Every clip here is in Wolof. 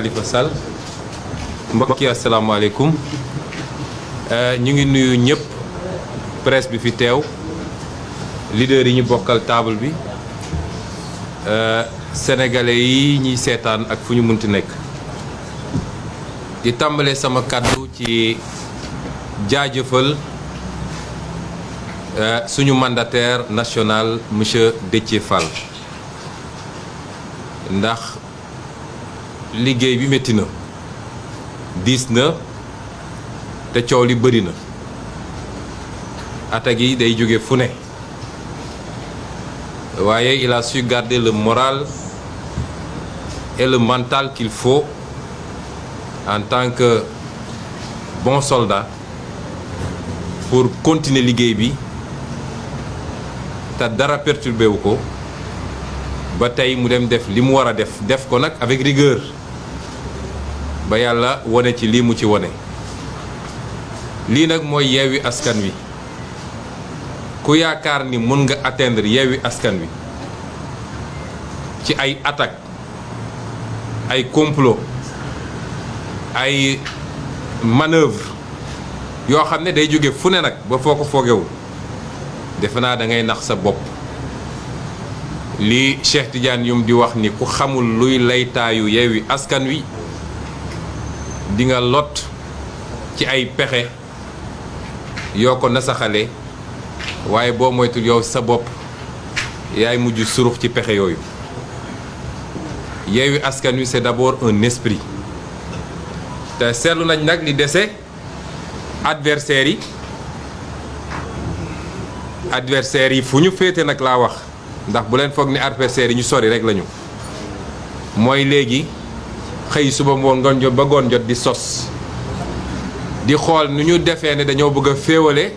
Khalifa Sall mbokk yi asalaamaaleykum ñu ngi nuyu ñëpp presse bi fi teew leader yi ñu bokkal table bi sénégalais yi ñuy seetaan ak fu ñu munti nekk di tàmbalee sama kàddu ci jaajëfal suñu mandataire national monsieur Déthié Fall ndax liggéey bi métti na diis na te coow li bëri na attaques yi day jóge fu ne waaye il a su garder le moral et le mental qu'il faut en tant que bon soldat pour continuer liggéey bi te dara perturbé wu ko ba tey mu dem def li mu war a def ko nag avec rigueur ba yàlla wone ci lii mu ci wone lii nag mooy Yewwi Askan Wi ku yaakaar ni mën nga atteindre Yewwi Askan Wi ci ay attaque ay complot ay manœuvre yoo xam ne day jóge fu ne nag ba foo ko foogewul defe naa da ngay nax sa bopp li Cheikh Tidiane Youm di wax ni ku xamul luy laytaayu Yewwi Askan Wi di nga lot ci ay pexe yoo ko nasaxale waaye boo moytul yow sa bopp yaay mujj surux ci pexe yooyu Yewwi Askan Wi c'est d'abord un esprit te seetlu nañ nag li dese adversaires yi fu ñu féete nag laa wax ndax bu leen foog ni adversaires yi ñu sori rek lañu mooy léegi xëy suba ngoon jot ba ngoon jot di sos di xool nu ñu defee ne dañoo bëgg a féewale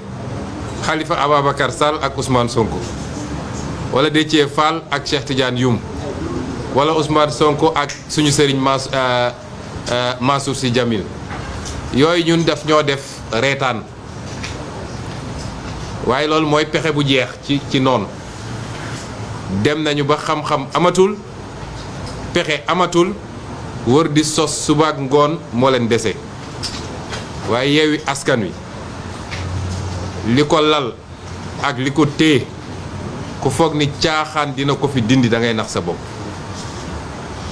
Khalifa Ababacar Sall ak Ousmane Sonko wala Déthié Fall ak Cheikh Tidiane Youm wala Ousmane Sonko ak suñu sëriñ Mansour Sy Djamil yooyu ñun def ñoo def reetaan waaye loolu mooy pexe bu jeex ci noonu dem nañu ba xam-xam amatul pexe amatul wër di sos suba ak ngoon moo leen dese waaye Yewwi Askan Wi li ko lal ak li ko téye ku foog ni caaxaan dina ko fi dindi da ngay nax sa bopp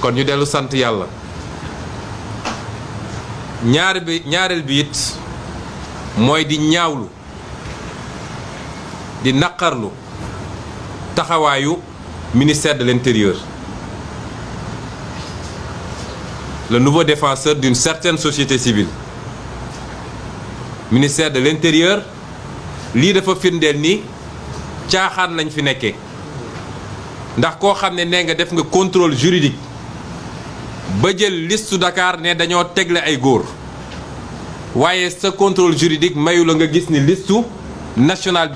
kon ñu dellu sant yàlla ñaareel bi it mooy di ñaawlu di naqarlu taxawaayu ministère de l'Intérieur le nouveau défenseur d'une certaine société civile ministère de l'Intérieur lii dafa firndeel ni caaxaan lañ fi nekkee ndax koo xam ne nee nga def nga contrôle juridique ba jël liste Dakar ne dañoo tegle ay góor waaye sa contrôle juridique mayu la nga gis ni liste nationale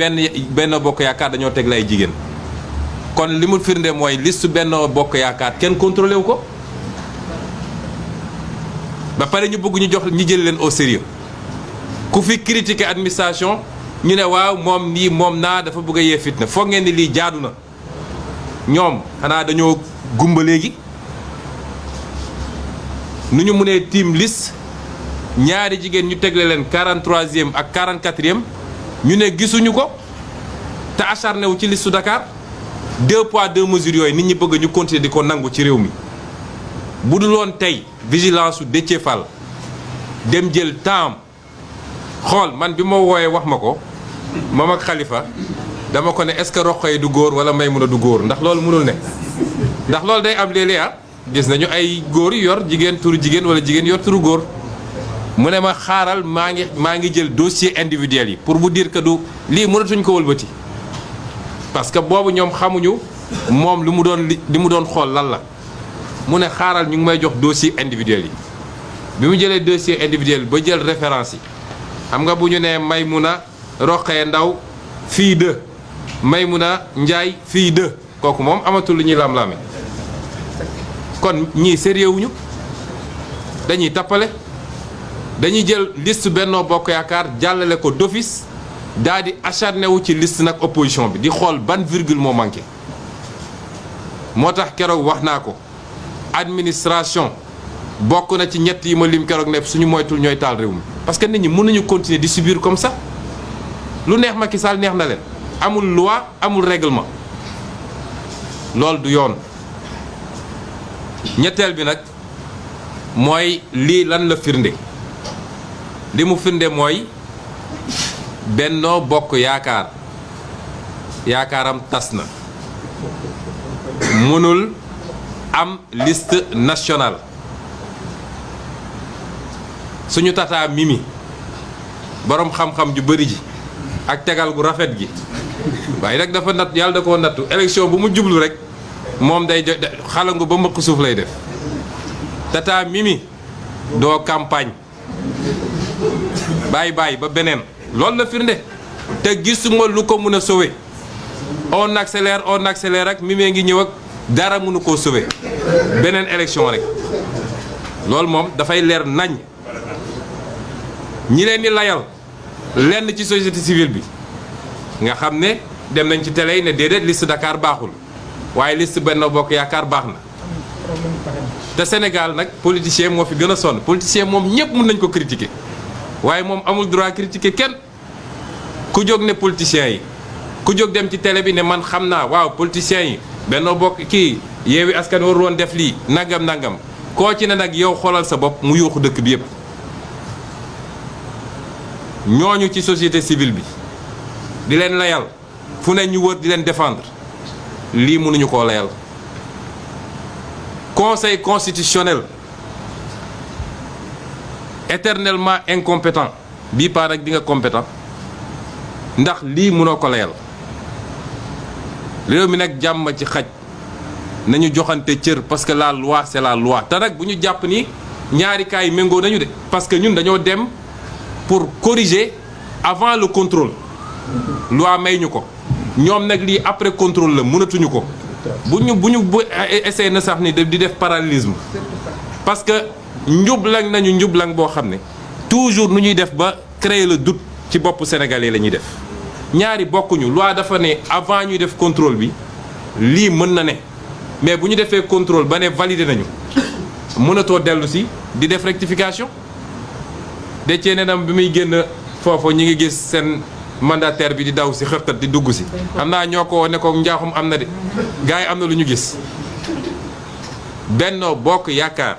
benn bokk yaakaar dañoo tegle ay jigéen kon li mu firnde mooy liste benn bokk yaakaar kenn contrôlé wu ko ba pare ñu bëgg ñu jël leen au sérieux ku fi critiquer administration ñu ne waaw moom nii moom naa dafa bëgg a yee fitna foog ngeen ni lii jaadu na ñoom xanaa dañoo gumba léegi nu ñu mënee tiim liste ñaari jigéen ñu tegle leen 43e ak 44e ñu ne gisuñu ko te acharné wu ci liste Dakar 2 poids 2 mesures yooyu nit ñi bëgg ñu continuer di ko nangu ci réew mi bu dul woon tey vigilance su Déthié Fall dem jël temps xool man bi ma wooyee wax ma ko moom ak Khalifa dama ko ne est-ce que Rokhaya du góor wala Maymuna du góor ndax loolu mënul ne ndax loolu day am léeg-léeg gis nañu ay góor yu yor jigéen turu jigéen wala jigéen yor turu góor mu ne ma xaaral maa ngi jël dossier individuel yi pour vous dire que du lii mënatuñ ko wëlbati parce que boobu ñoom xamuñu moom li mu doon xool lan la mu ne xaaral ñu ngi may jox dossier individuel yi bi mu jëlee dossier individuel ba jël référence yi xam nga bu ñu nee Maymuna Rokhaya Ndaw fille de Maymuna Njaay fille de kooku moom amatul lu ñuy lam-lame kon ñii sérieux wuñu dañuy tappale dañuy jël liste Benno Bokk Yaakaar jàllale ko d'office daal di acharné wu ci liste nag opposition bi di xool ban virgule moo manqué moo tax keroog wax naa ko administration bokk na ci ñett yi ma lim keroog ne suñu moytul ñooy taal réew mi parce que nit ñi mënuñu continuer di subir comme ça lu neex Macky Sall neex na leen amul loi amul règlement loolu du yoon. ñetteel bi nag mooy lii lan la firnde li mu firnde mooy Benno Bokk Yaakaar yaakaaram tas na mënul am liste nationale suñu tata Mimi borom xam-xam ju bëri ji ak tegal gu rafet gi waaye nag dafa natt yàlla da koo nattu élection bu mu jublu rek moom day xalangu ba mbëq suuf lay def tata Mimi doo campagne bàyyi ba beneen loolu la firnde te gisuma lu ko mën a sauver on accélère ak Mimi ngi ñëw ak dara mënu koo sauver beneen élection rek loolu moom dafay leer nañ ñi leen di layal lenn ci société civile bi nga xam ne dem nañ ci télé yi ne déedéet liste Dakar baaxul waaye liste Benno Bokk Yaakaar baax na te Sénégal nag politicien moo fi gën a sonn politicien moom ñëpp mën nañ ko critiquer waaye moom amul droit critiquer kenn ku jóg ne politiciens yi ku jóg dem ci télé bi ne man xam naa waaw politiciens yi Benno Bokk kii Yewwi Askan Wi waru woon def lii nangam koo ci ne nag yow xoolal sa bopp mu yuuxu dëkk bi yëpp ñooñu ci société civile bi di leen layal fu ne ñu wër di leen défendre lii mënuñu koo layal conseil constitutionnel éternellement incompétent bii paa nag di nga compétent ndax lii mënoo ko layal réew mi nag jàmm ci xaj nañu joxante cër parce que la loi c'est la loi te nag bu ñu jàpp ni ñaari cas yi méngoo nañu de parce que ñun dañoo dem pour corriger avant le contrôle loi may ñu ko ñoom nag lii après contrôle la mënatuñu ko bu essayé na sax ni di def parallélisme parce que njublang nañu njublang boo xam ne toujours nu ñuy def ba créer le doute ci boppu sénégalais la ñuy def ñaari bokkuñu loi dafa ne avant ñuy def contrôle bi lii mën na ne mais bu ñu defee contrôle ba ne validé nañu mënatoo dellu si di def rectification de cee nenam bi muy génn foofu ñi ngi gis seen mandataire bi di daw si xërtat di dugg si xam naa ñoo ko ne ko njaaxum am na de gars yi am na lu ñu gis Benno Bokk Yaakaar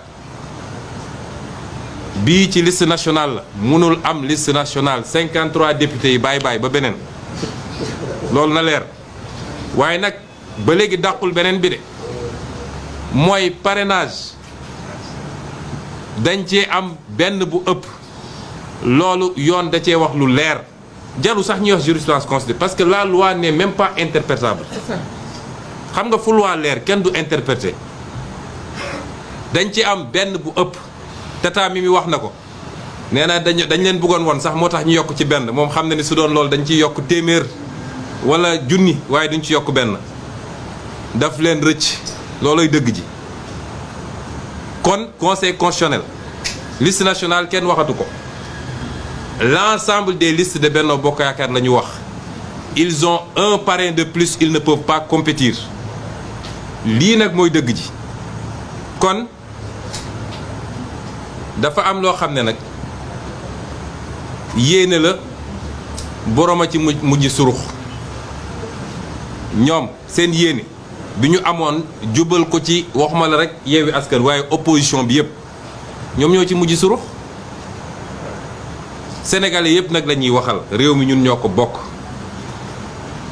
bii ci liste nationale la mënul am liste nationale 53 députés yi bàyyi ba beneen loolu na leer waaye nag ba léegi dàqul beneen bi de mooy parrainage dañ cee am benn bu ëpp loolu yoon da cee wax lu leer jaru sax ñuy wax jurisprudence constitutionnelle parce que la loi n'est même pas interprétable xam nga fu loi leer kenn du interpréter dañ ci am benn bu ëpp tata mi wax na ko nee na dañ leen bëggoon woon sax moo tax ñu yokk ci benn moom xam na ni su doon loolu dañ ciy yokk téeméer wala junni waaye duñ ci yokk benn daf leen rëcc looloy dëgg ji kon conseil constitutionnel liste nationale kenn waxatu ko l'ensemble des listes de Benno Bokk Yaakaar la ñu wax ils ont un parrain de plus ils ne peuvent pas compétir lii nag mooy dëgg ji kon dafa am loo xam ne nag yéene la borom a ci mujj surux ñoom seen yéene bi ñu amoon jubal ko ci waxuma la rek Yewwi Askan waaye opposition bi yëpp ñoom ñoo ci mujj surux sénégalais yëpp nag la ñuy waxal réew mi ñun ñoo ko bokk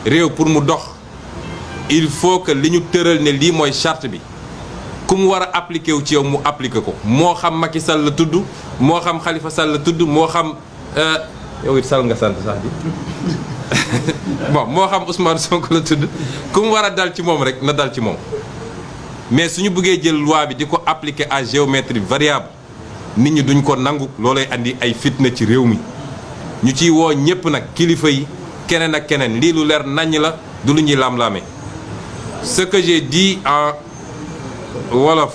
réew pour mu dox il faut que li ñu tëral ne lii mooy charte bi ku mu war a appliqué wu ci yow mu appliqué ko moo xam Macky Sall la tudd moo xam Khalifa Sall la tudd moo xam yow it Sall nga sant sax bi bon moo xam Ousmane Sonko la tudd ku mu war a dal ci moom rek na dal ci moom mais suñu bëggee jël loi bi di ko appliqué à géométrie variable nit ñi duñ ko nangu loolay andi ay fitna ci réew mi ñu ciy woo ñëpp nag kilifa yi keneen ak keneen lii lu leer naññ la du lu ñuy lam-laame ce que j'ai dit en wolof